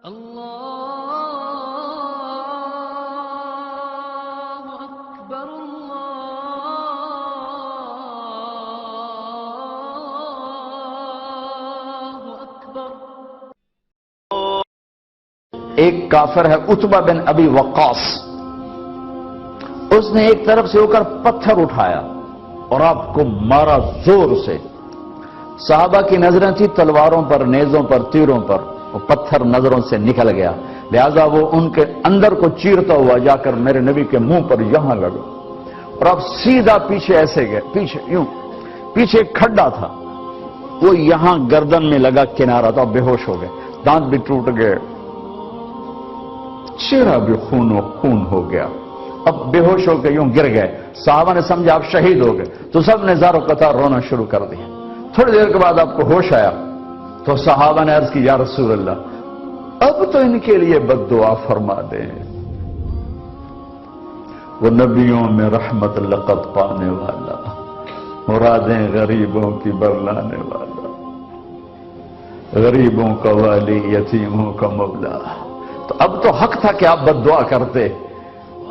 اللہ اکبر اللہ اکبر۔ ایک کافر ہے عتبہ بن ابی وقاص، اس نے ایک طرف سے ہو کر پتھر اٹھایا اور آپ کو مارا زور سے۔ صحابہ کی نظریں تھی تلواروں پر، نیزوں پر، تیروں پر، وہ پتھر نظروں سے نکل گیا، لہذا وہ ان کے اندر کو چیرتا ہوا جا کر میرے نبی کے منہ پر یہاں لگا، اور اب سیدھا پیچھے ایسے گئے، پیچھے یوں، پیچھے ایک کھڈا تھا، وہ یہاں گردن میں لگا، کنارہ تھا، بے ہوش ہو گئے، دانت بھی ٹوٹ گئے، چہرہ بھی خون و خون ہو گیا، اب بے ہوش ہو کے یوں گر گئے۔ صحابہ نے سمجھا آپ شہید ہو گئے، تو سب نے زار و قطار رونا شروع کر دیا۔ تھوڑی دیر کے بعد آپ کو ہوش آیا تو صحابہ نے عرض کی یا رسول اللہ اب تو ان کے لیے بد دعا فرما دیں، وہ نبیوں میں رحمت لقب پانے والا، مرادیں غریبوں کی برلانے والا، غریبوں کا والی، یتیموں کا مولا۔ تو اب تو حق تھا کہ آپ بد دعا کرتے،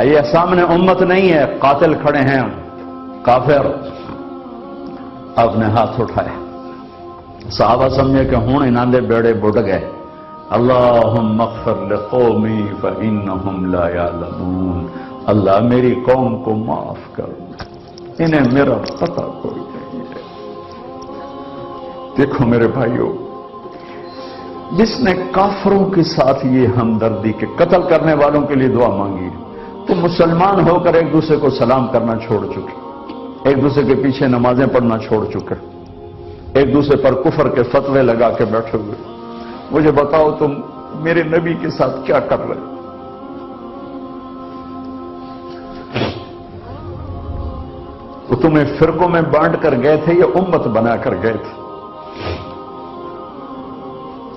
یہ سامنے امت نہیں ہے، قاتل کھڑے ہیں کافر۔ آپ نے ہاتھ اٹھائے، صحابہ سمجھے کہ ہوں انہاں دے بیڑے بڑھ گئے۔ اللہم اغفر لقومی فإنہم لا یعلمون، اللہ میری قوم کو معاف کر، انہیں میرا پتہ کوئی نہیں ہے۔ دیکھو میرے بھائیو، جس نے کافروں کے ساتھ یہ ہمدردی کے قتل کرنے والوں کے لیے دعا مانگی تو مسلمان ہو کر ایک دوسرے کو سلام کرنا چھوڑ چکے، ایک دوسرے کے پیچھے نمازیں پڑھنا چھوڑ چکے، ایک دوسرے پر کفر کے فتوے لگا کے بیٹھے ہوئے۔ مجھے بتاؤ تم میرے نبی کے ساتھ کیا کر رہے؟ وہ تمہیں فرقوں میں بانٹ کر گئے تھے یا امت بنا کر گئے تھے؟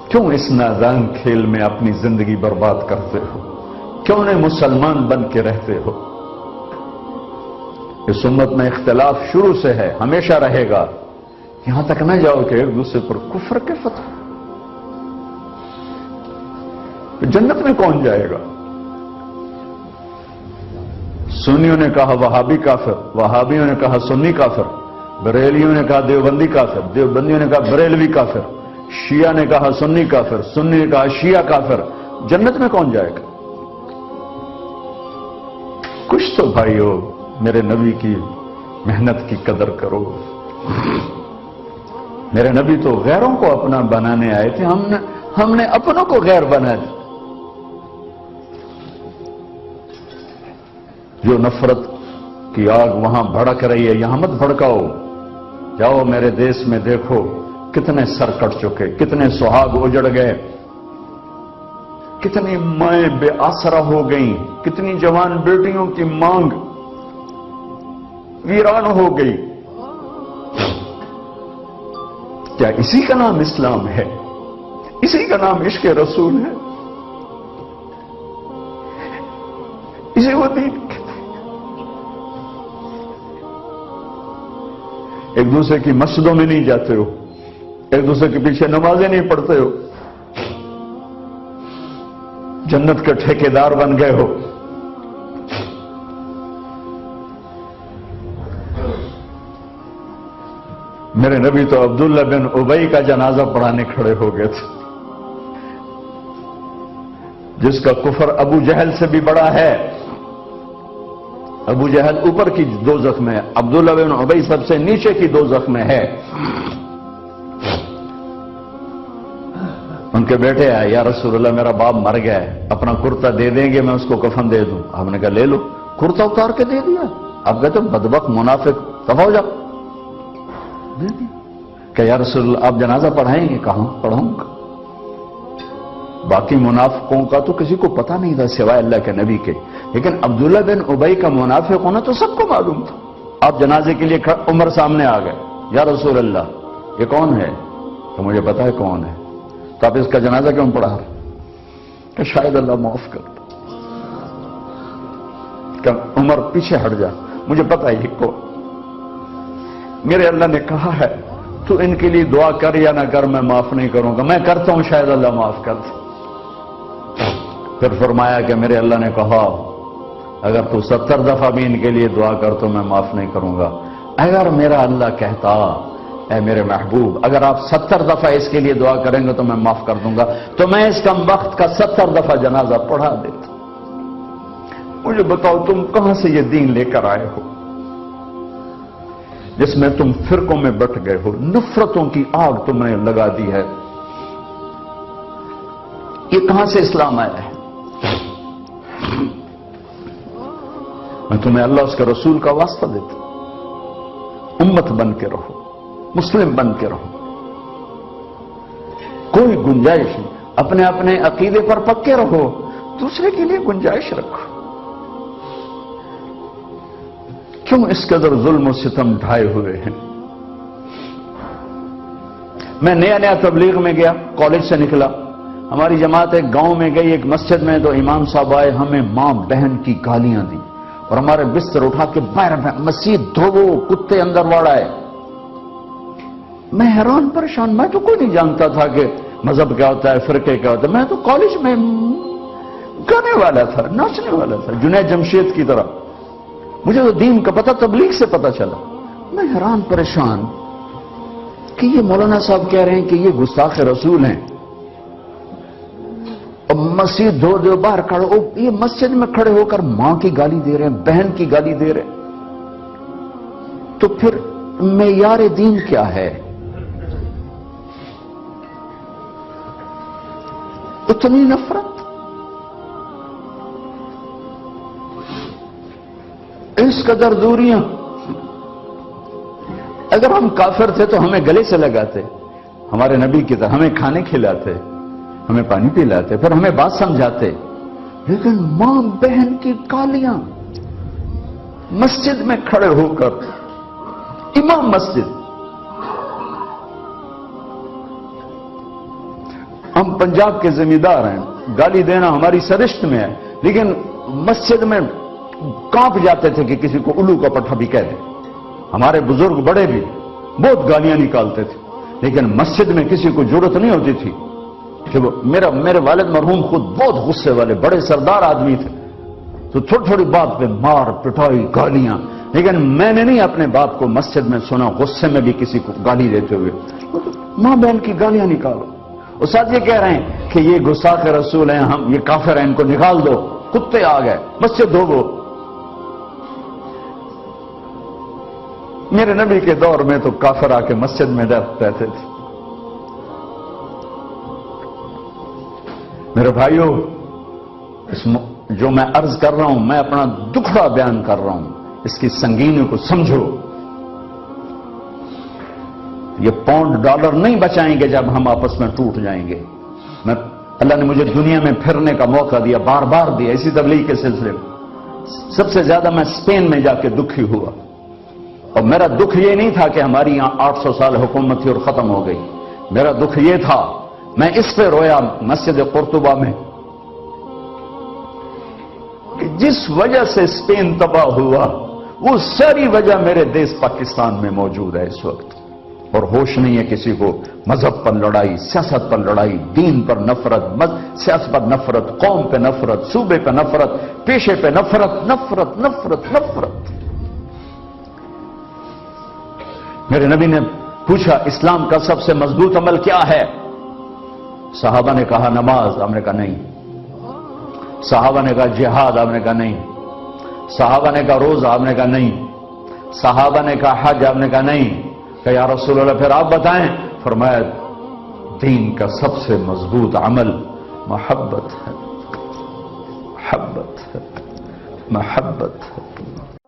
کیوں اس نادان کھیل میں اپنی زندگی برباد کرتے ہو؟ کیوں نہیں مسلمان بن کے رہتے ہو؟ اس امت میں اختلاف شروع سے ہے، ہمیشہ رہے گا، یہاں تک نہ جاؤ کہ ایک دوسرے پر کفر کے فتوے۔ جنت میں کون جائے گا؟ سنیوں نے کہا وہابی کافر، وہابیوں نے کہا سنی کافر، بریلیوں نے کہا دیوبندی کافر، دیوبندیوں نے کہا بریلوی کافر، شیعہ نے کہا سنی کافر، سنی نے کہا شیعہ کافر۔ جنت میں کون جائے گا؟ کچھ تو بھائیو میرے نبی کی محنت کی قدر کرو۔ میرے نبی تو غیروں کو اپنا بنانے آئے تھے، ہم نے اپنوں کو غیر بنا دیا۔ جو نفرت کی آگ وہاں بھڑک رہی ہے یہاں مت بھڑکاؤ۔ جاؤ میرے دیس میں دیکھو کتنے سر کٹ چکے، کتنے سہاگ اجڑ گئے، کتنی مائیں بے آسرا ہو گئیں، کتنی جوان بیٹیوں کی مانگ ویران ہو گئی۔ کیا اسی کا نام اسلام ہے؟ اسی کا نام عشق رسول ہے؟ اسی وہ دین کہتے ہیں؟ ایک دوسرے کی مسجدوں میں نہیں جاتے ہو، ایک دوسرے کے پیچھے نمازیں نہیں پڑھتے ہو، جنت کے ٹھیکیدار بن گئے ہو۔ میرے نبی تو عبداللہ بن ابی کا جنازہ پڑھانے کھڑے ہو گئے تھے، جس کا کفر ابو جہل سے بھی بڑا ہے۔ ابو جہل اوپر کی دوزخ میں ہے، عبداللہ بن ابی سب سے نیچے کی دوزخ میں ہے۔ ان کے بیٹے آئے، یا رسول اللہ میرا باپ مر گیا ہے، اپنا کرتا دے دیں گے میں اس کو کفن دے دوں؟ آپ نے کہا لے لو، کرتا اتار کے دے دیا۔ آپ کہتے بدبخت منافق، دفع ہو جا۔ کہ یا رسول اللہ آپ جنازہ پڑھائیں گے؟ کہاں پڑھاؤں گا؟ باقی منافقوں کا تو کسی کو پتہ نہیں تھا سوائے اللہ کے نبی کے، لیکن عبداللہ بن ابی کا منافق ہونا تو سب کو معلوم تھا۔ آپ جنازے کے لیے عمر سامنے آ گئے، یا رسول اللہ یہ کون ہے؟ تو مجھے پتا ہے کون ہے، تو آپ اس کا جنازہ کیوں پڑھا رہے؟ کہ شاید اللہ معاف کر دے۔ کہ عمر پیچھے ہٹ جا، مجھے پتا ہے یہ کون۔ میرے اللہ نے کہا ہے تو ان کے لیے دعا کر یا نہ کر، میں معاف نہیں کروں گا، میں کرتا ہوں شاید اللہ معاف کر دے۔ پھر فرمایا کہ میرے اللہ نے کہا اگر تو 70 دفعہ بھی ان کے لیے دعا کر تو میں معاف نہیں کروں گا. اگر میرا اللہ کہتا اے میرے محبوب اگر آپ 70 دفعہ اس کے لیے دعا کریں گے تو میں معاف کر دوں گا, تو میں اس کم وقت کا 70 دفعہ جنازہ پڑھا دیتا. مجھے بتاؤ تم کہاں سے یہ دین لے کر آئے ہو جس میں تم فرقوں میں بٹ گئے ہو, نفرتوں کی آگ تم نے لگا دی ہے. یہ کہاں سے اسلام آیا ہے؟ میں تمہیں اللہ اس کے رسول کا واسطہ دیتا ہوں, امت بن کے رہو, مسلم بن کے رہو, کوئی گنجائش نہیں, اپنے اپنے عقیدے پر پکے رہو, دوسرے کے لیے گنجائش رکھو. کیوں اس قدر ظلم و ستم ڈھائے ہوئے ہیں؟ میں نیا تبلیغ میں گیا, کالج سے نکلا, ہماری جماعت ایک گاؤں میں گئی, ایک مسجد میں, تو امام صاحب آئے, ہمیں ماں بہن کی گالیاں دی اور ہمارے بستر اٹھا کے باہر مسجد دھوو, کتے اندر واڑائے. میں حیران پریشان, میں تو کوئی نہیں جانتا تھا کہ مذہب کیا ہوتا ہے, فرقے کیا ہوتا ہے. میں تو کالج میں گانے والا تھا, ناچنے والا تھا, جنید جمشید کی طرح. مجھے تو دین کا پتہ تبلیغ سے پتہ چلا. میں حیران پریشان کہ یہ مولانا صاحب کہہ رہے ہیں کہ یہ گستاخ رسول ہیں, اور مسجد دھو دو باہر کھڑے ہو, یہ مسجد میں کھڑے ہو کر ماں کی گالی دے رہے ہیں, بہن کی گالی دے رہے ہیں. تو پھر معیار دین کیا ہے؟ اتنی نفرت, اس قدر دوریاں. اگر ہم کافر تھے تو ہمیں گلے سے لگاتے, ہمارے نبی کی طرح ہمیں کھانے کھلاتے, ہمیں پانی پلاتے, پھر ہمیں بات سمجھاتے. لیکن ماں بہن کی گالیاں, مسجد میں کھڑے ہو کر, امام مسجد. ہم پنجاب کے زمیندار ہیں, گالی دینا ہماری سرشت میں ہے, لیکن مسجد میں کانپ جاتے تھے کہ کسی کو الو کا پٹھا بھی کہہ دیں. ہمارے بزرگ بڑے بھی بہت گالیاں نکالتے تھے, لیکن مسجد میں کسی کو ضرورت نہیں ہوتی تھی کہ وہ میرے والد مرحوم خود بہت غصے والے بڑے سردار آدمی تھے, تو تھوڑی تھوڑی بات پہ مار پٹائی گالیاں. لیکن میں نے نہیں اپنے باپ کو مسجد میں سنا غصے میں بھی کسی کو گالی دیتے ہوئے. ماں بہن کی گالیاں نکالو. استاد یہ کہہ رہے ہیں کہ یہ گستاخ رسول ہیں, ہم یہ کافر ہیں, ان کو نکال دو, کتے آ گئے, مسجد دھو. میرے نبی کے دور میں تو کافر آ کے مسجد میں رہتے تھے. میرے بھائیوں, جو میں عرض کر رہا ہوں, میں اپنا دکھڑا بیان کر رہا ہوں, اس کی سنگینی کو سمجھو. یہ پاؤنڈ ڈالر نہیں بچائیں گے جب ہم آپس میں ٹوٹ جائیں گے. اللہ نے مجھے دنیا میں پھرنے کا موقع دیا, بار بار دیا, اسی تبلیغ کے سلسلے میں. سب سے زیادہ میں اسپین میں جا کے دکھی ہوا, اور میرا دکھ یہ نہیں تھا کہ ہماری یہاں 800 سال حکومت تھی اور ختم ہو گئی. میرا دکھ یہ تھا, میں اس پہ رویا مسجد قرطبہ میں, کہ جس وجہ سے اسپین تباہ ہوا وہ ساری وجہ میرے دیش پاکستان میں موجود ہے اس وقت. اور ہوش نہیں ہے کسی کو. مذہب پر لڑائی, سیاست پر لڑائی, دین پر نفرت, سیاست پر نفرت, قوم پہ نفرت, صوبے پہ نفرت, پیشے پہ نفرت, نفرت نفرت نفرت. میرے نبی نے پوچھا اسلام کا سب سے مضبوط عمل کیا ہے؟ صحابہ نے کہا نماز, آپ نے کہا نہیں. صحابہ نے کہا جہاد, آپ نے کہا نہیں. صحابہ نے کہا روزہ, آپ نے کہا نہیں. صحابہ نے کہا حج, آپ نے کہا نہیں. کہ یا رسول اللہ پھر آپ بتائیں. فرمایا دین کا سب سے مضبوط عمل محبت ہے, محبت ہے, محبت ہے.